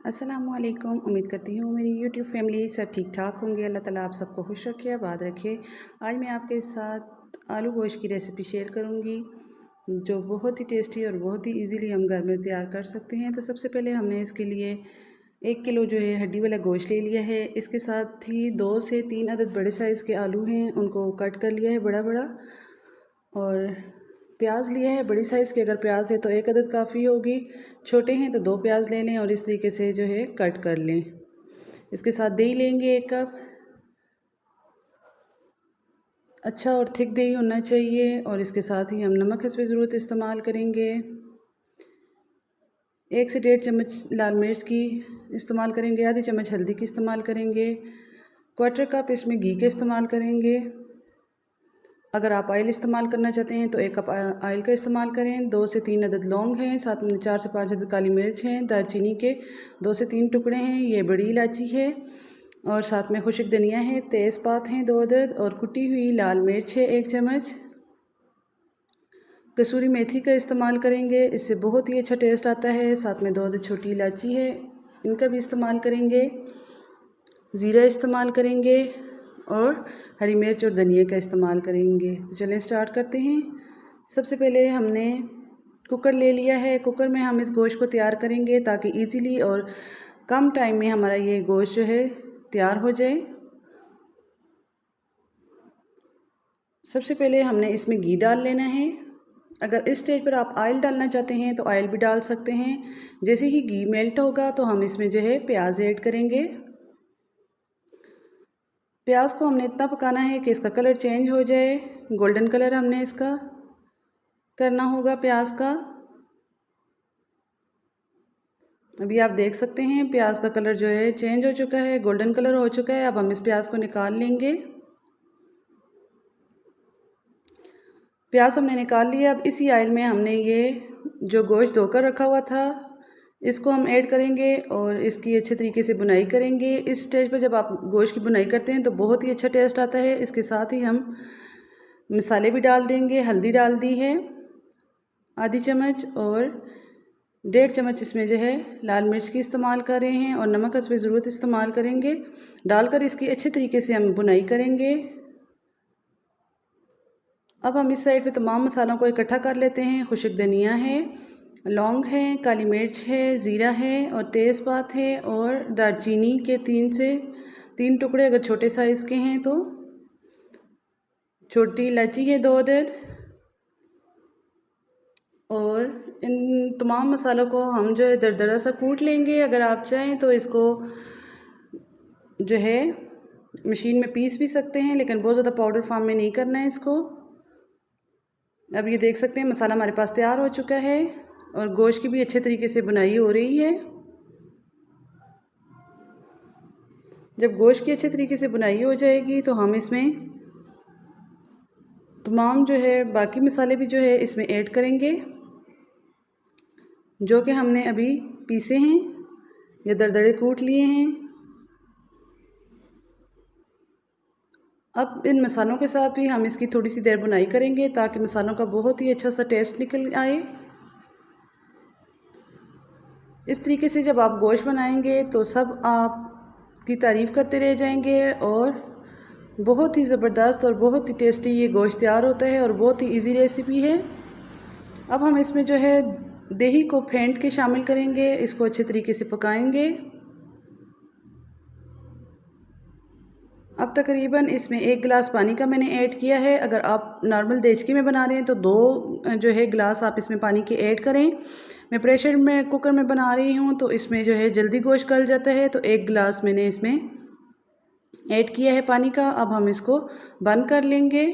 अस्सलामुअलैकुम। उम्मीद करती हूँ मेरी यूट्यूब फैमिली सब ठीक ठाक होंगे। अल्लाह ताला आप सबको खुश रखे, आबाद रखे। आज मैं आपके साथ आलू गोश्त की रेसिपी शेयर करूँगी जो बहुत ही टेस्टी और बहुत ही इजीली हम घर में तैयार कर सकते हैं। तो सबसे पहले हमने इसके लिए 1 किलो जो है हड्डी वाला गोश्त ले लिया है। इसके साथ ही 2 से 3 अदद बड़े साइज़ के आलू हैं, उनको कट कर लिया है बड़ा बड़ा। और प्याज लिया है बड़ी साइज़ के, अगर प्याज है तो 1 अदद काफ़ी होगी, छोटे हैं तो 2 प्याज ले लें और इस तरीके से जो है कट कर लें। इसके साथ दही लेंगे 1 कप, अच्छा और थिक दही होना चाहिए। और इसके साथ ही हम नमक हस्बे ज़रूरत इस्तेमाल करेंगे। 1 से 1.5 चम्मच लाल मिर्च की इस्तेमाल करेंगे, आधी चम्मच हल्दी की इस्तेमाल करेंगे, 1/4 कप इसमें घी के इस्तेमाल करेंगे। अगर आप ऑयल इस्तेमाल करना चाहते हैं तो 1 कप ऑयल का इस्तेमाल करें। 2 से 3 अदद लौंग हैं, साथ में 4 से 5 अदद काली मिर्च हैं, दालचीनी के 2 से 3 टुकड़े हैं, ये बड़ी इलायची है। और साथ में खुश्क धनिया है, तेज़पात हैं 2 अदद और कुटी हुई लाल मिर्च है 1 चम्मच। कसूरी मेथी का इस्तेमाल करेंगे, इससे बहुत ही अच्छा टेस्ट आता है। साथ में 2 अदद छोटी इलायची है, इनका भी इस्तेमाल करेंगे। ज़ीरा इस्तेमाल करेंगे और हरी मिर्च और धनिया का इस्तेमाल करेंगे। तो चलें स्टार्ट करते हैं। सबसे पहले हमने कुकर ले लिया है। कुकर में हम इस गोश्त को तैयार करेंगे ताकि इजीली और कम टाइम में हमारा ये गोश्त जो है तैयार हो जाए। सबसे पहले हमने इसमें घी डाल लेना है। अगर इस स्टेज पर आप ऑयल डालना चाहते हैं तो ऑयल भी डाल सकते हैं। जैसे ही घी मेल्ट होगा तो हम इसमें जो है प्याज ऐड करेंगे। प्याज को हमने इतना पकाना है कि इसका कलर चेंज हो जाए, गोल्डन कलर हमने इसका करना होगा प्याज का। अभी आप देख सकते हैं प्याज का कलर जो है चेंज हो चुका है, गोल्डन कलर हो चुका है। अब हम इस प्याज को निकाल लेंगे। प्याज हमने निकाल लिया। अब इसी ऑयल में हमने ये जो गोश्त धोकर रखा हुआ था इसको हम ऐड करेंगे और इसकी अच्छे तरीके से बुनाई करेंगे। इस स्टेज पर जब आप गोश्त की बुनाई करते हैं तो बहुत ही अच्छा टेस्ट आता है। इसके साथ ही हम मसाले भी डाल देंगे। हल्दी डाल दी है आधी चम्मच और 1.5 चम्मच इसमें जो है लाल मिर्च की इस्तेमाल कर रहे हैं और नमक हस्बे ज़रूरत इस्तेमाल करेंगे। डालकर इसकी अच्छे तरीके से हम बुनाई करेंगे। अब हम इस साइड पे तमाम मसालों को इकट्ठा कर लेते हैं। खुश्क धनिया है, लौंग है, काली मिर्च है, ज़ीरा है और तेज़पात है और दालचीनी के 3 से 3 टुकड़े, अगर छोटे साइज़ के हैं तो। छोटी इलायची है 2 अदद। और इन तमाम मसालों को हम जो है दरदरा सा कूट लेंगे। अगर आप चाहें तो इसको जो है मशीन में पीस भी सकते हैं, लेकिन बहुत ज़्यादा पाउडर फॉर्म में नहीं करना है इसको। अब ये देख सकते हैं मसाला हमारे पास तैयार हो चुका है और गोश्त की भी अच्छे तरीके से बुनाई हो रही है। जब गोश्त की अच्छे तरीके से बुनाई हो जाएगी तो हम इसमें तमाम जो है बाकी मसाले भी जो है इसमें ऐड करेंगे, जो कि हमने अभी पीसे हैं या दरदरे कूट लिए हैं। अब इन मसालों के साथ भी हम इसकी थोड़ी सी देर बुनाई करेंगे ताकि मसालों का बहुत ही अच्छा सा टेस्ट निकल आए। इस तरीके से जब आप गोश्त बनाएंगे तो सब आपकी तारीफ़ करते रह जाएंगे और बहुत ही ज़बरदस्त और बहुत ही टेस्टी ये गोश्त तैयार होता है और बहुत ही इजी रेसिपी है। अब हम इसमें जो है दही को फेंट के शामिल करेंगे, इसको अच्छे तरीके से पकाएंगे। अब तकरीबन इसमें 1 गिलास पानी का मैंने ऐड किया है। अगर आप नॉर्मल देचकी में बना रहे हैं तो 2 जो है गिलास आप इसमें पानी के ऐड करें। मैं प्रेशर में कुकर में बना रही हूँ तो इसमें जो है जल्दी गोश्त गल जाता है, तो 1 गिलास मैंने इसमें ऐड किया है पानी का। अब हम इसको बंद कर लेंगे।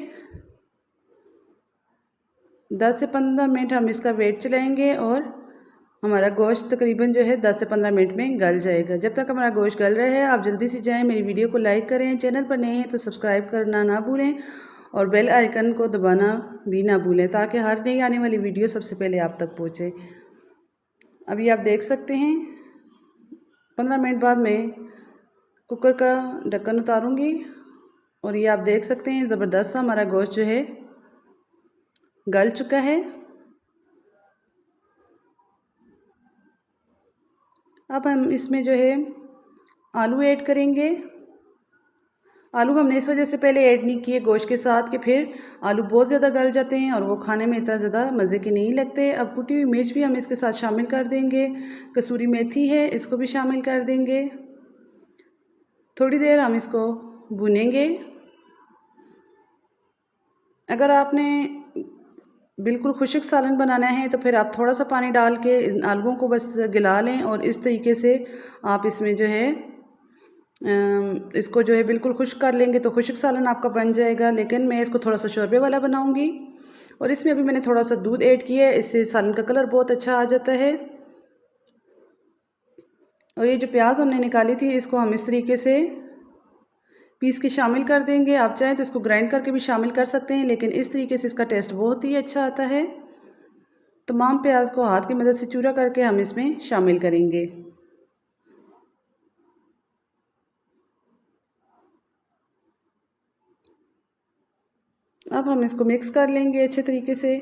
10 से 15 मिनट हम इसका वेट चलाएँगे और हमारा गोश्त तकरीबन जो है 10 से 15 मिनट में गल जाएगा। जब तक हमारा गोश्त गल रहा है आप जल्दी से जाएँ, मेरी वीडियो को लाइक करें, चैनल पर नए हैं तो सब्सक्राइब करना ना भूलें और बेल आइकन को दबाना भी ना भूलें ताकि हर नई आने वाली वीडियो सबसे पहले आप तक पहुँचे। अभी आप देख सकते हैं 15 मिनट बाद मैं कुकर का ढक्कन उतारूँगी और ये आप देख सकते हैं ज़बरदस्त सा हमारा गोश्त जो है गल चुका है। अब हम इसमें जो है आलू ऐड करेंगे। आलू हमने इस वजह से पहले ऐड नहीं किए गोश्त के साथ कि फिर आलू बहुत ज़्यादा गल जाते हैं और वो खाने में इतना ज़्यादा मज़े के नहीं लगते। अब कुटी हुई मिर्च भी हम इसके साथ शामिल कर देंगे। कसूरी मेथी है, इसको भी शामिल कर देंगे। थोड़ी देर हम इसको भुनेंगे। अगर आपने बिल्कुल खुश्क सालन बनाना है तो फिर आप थोड़ा सा पानी डाल के इन आलूओं को बस गला लें और इस तरीके से आप इसमें जो है इसको जो है बिल्कुल खुश्क कर लेंगे तो खुश्क सालन आपका बन जाएगा। लेकिन मैं इसको थोड़ा सा शोरबे वाला बनाऊंगी और इसमें अभी मैंने थोड़ा सा दूध ऐड किया है, इससे सालन का कलर बहुत अच्छा आ जाता है। और ये जो प्याज हमने निकाली थी इसको हम इस तरीके से पीस के शामिल कर देंगे। आप चाहें तो इसको ग्राइंड करके भी शामिल कर सकते हैं, लेकिन इस तरीके से इसका टेस्ट बहुत ही अच्छा आता है। तमाम प्याज को हाथ की मदद से चूरा करके हम इसमें शामिल करेंगे। अब हम इसको मिक्स कर लेंगे अच्छे तरीके से।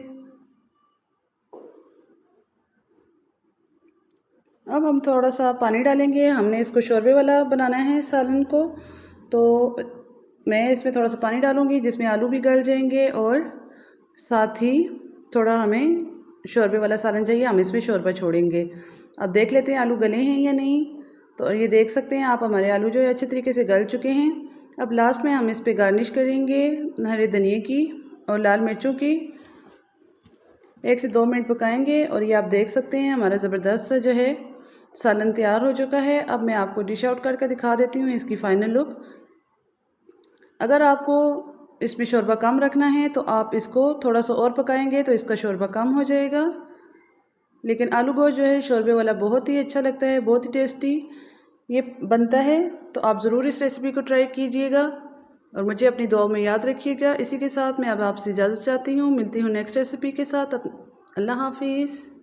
अब हम थोड़ा सा पानी डालेंगे। हमने इसको शोरबे वाला बनाना है सालन को, तो मैं इसमें थोड़ा सा पानी डालूँगी जिसमें आलू भी गल जाएंगे और साथ ही थोड़ा हमें शोरबे वाला सालन चाहिए, हम इसमें शोरबा छोड़ेंगे। अब देख लेते हैं आलू गले हैं या नहीं। तो ये देख सकते हैं आप हमारे आलू जो है अच्छे तरीके से गल चुके हैं। अब लास्ट में हम इस पर गार्निश करेंगे हरे धनिए की और लाल मिर्चों की। 1 से 2 मिनट पकाएंगे और ये आप देख सकते हैं हमारा ज़बरदस्त सा जो है सालन तैयार हो चुका है। अब मैं आपको डिश आउट करके दिखा देती हूँ इसकी फ़ाइनल लुक। अगर आपको इसमें शोरबा कम रखना है तो आप इसको थोड़ा सा और पकाएंगे तो इसका शोरबा कम हो जाएगा। लेकिन आलू गोश्त जो है शोरबे वाला बहुत ही अच्छा लगता है, बहुत ही टेस्टी ये बनता है। तो आप ज़रूर इस रेसिपी को ट्राई कीजिएगा और मुझे अपनी दुआ में याद रखिएगा। इसी के साथ मैं अब आपसे इजाज़त चाहती हूँ, मिलती हूँ नेक्स्ट रेसिपी के साथ। अल्लाह हाफिज़।